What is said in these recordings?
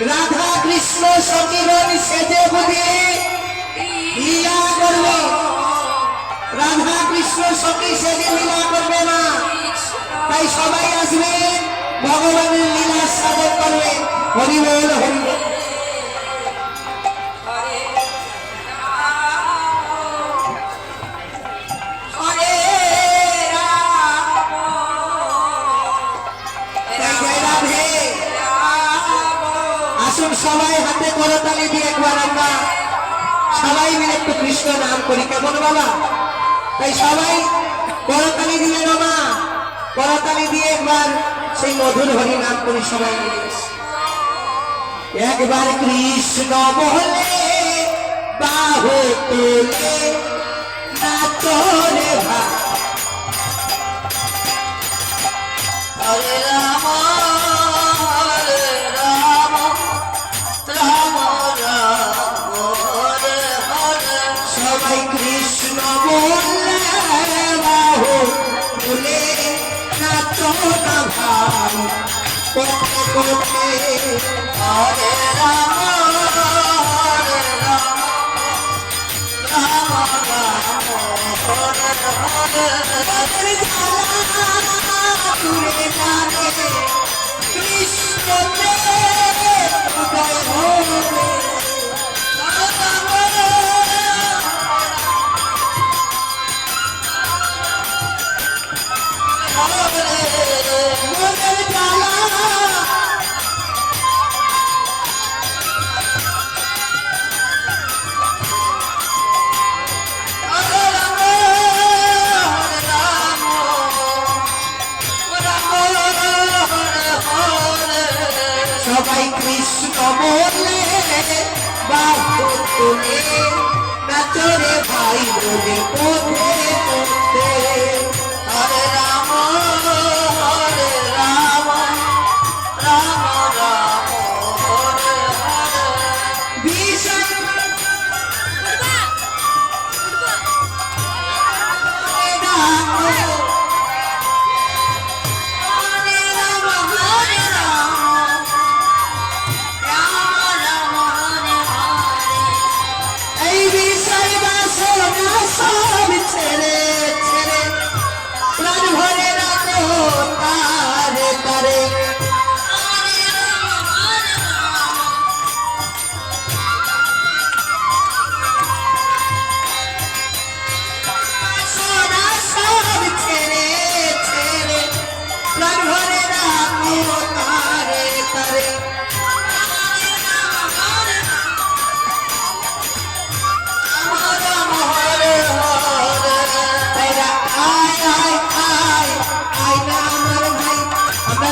রাধা কৃষ্ণ সকিরণ সেজে বুঝে লীলা করবে। রাধা কৃষ্ণ সখী সেজে লীলা করবে না, তাই সবাই আসবে ভগবানের লীলা সাধন করবে। হরি বল হরি বল। সবাই হাতে করতালি দিয়ে একবার আমরা সবাই মিলে একটু কৃষ্ণ নাম করি, কেমন বাবা? তাই সবাই করতালি দিয়ে বাবা, করতালি দিয়ে একবার সেই মধুর হরি নাম করি সবাই মিলে। একবার কৃষ্ণ বলে বাহু তুলে নাচরে ভাই, হরে রাম কৃষ্ণ বলে বাহু তুলে নাচো না ভাই, কোথে কোথে হরে রাম রাম রাম হরে হরে তুলে জানে কৃষ্ণ উদয় হরে। সবাই কৃষ্ণ বলে বাহু তুলে নাচরে ভাই বলে কোথে কোথে হরে রাম রাম রাম হরে হরে। ভীষণ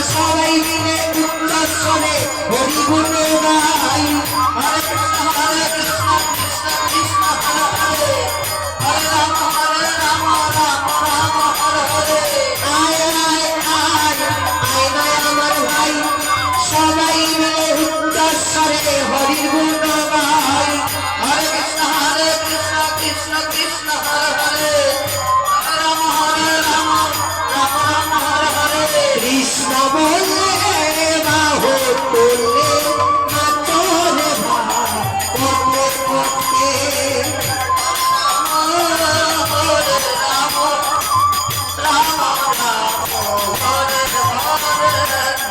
সবাই মিলে উল্লাসে হরি গুণ গাই। হরে কৃষ্ণ কৃষ্ণ কৃষ্ণ হরে হরে রাম রাম রাম হরে হরে। আয় আয় আয় আয় না আমার ভাই, সবাই মিলে উল্লাসে হরি গুণ গাই। হরে কৃষ্ণ কৃষ্ণ কৃষ্ণ হরে হরে রাম রাম রাম হরে হরে। কৃষ্ণ বলে বাহু তুলে নাচরে ভাই কোথে কোথে হরে রাম রাম রাম হরে হরে।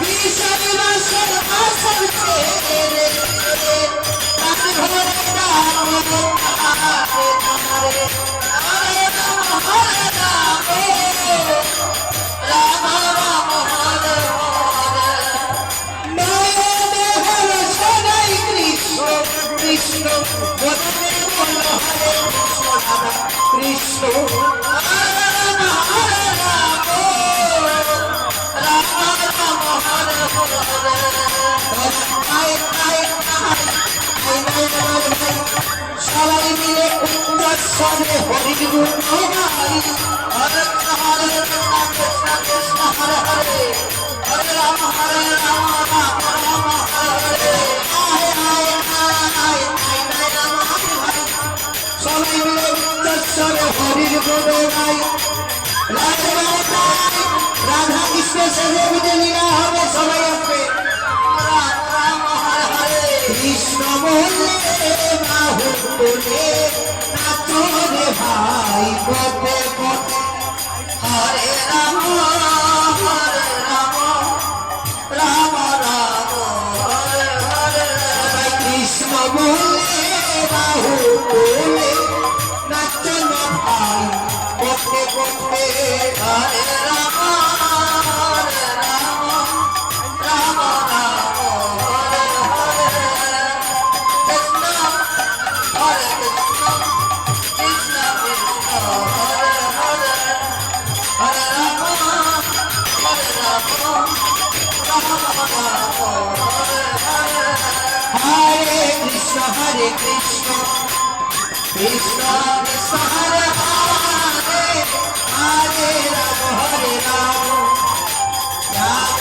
ভীষণ বাসন আসন ছেড়ে প্রাণ ভরে রাম তারে তারে হরে রাম হরে রাম রাম রাম হরে হরে। নয়ন সবাই কৃষ্ণ কৃষ্ণ বদনে বল হরে কৃষ্ণ রাধা কৃষ্ণ রাম হরে রাম রাম রাম হরে হরে। সবাই মিলে উচ্চস্বরে হরি গুণ গাই। হরে কৃষ্ণ কৃষ্ণ হরে হরে হরে রাম রাম রাম হরে হরে। আয় আয় আয় আয় রাম ভাই, সবাই মিলে উচ্চস্বরে হরি গুণ গাই। রাধা কৃষ্ণ সেজে বুঝে লীলা হবে, সবাই আসবে। রাম রাম হরে হরে হরে কৃষ্ণ কৃষ্ণ কৃষ্ণ হরে হরে হরে রাম হরে রাম রাম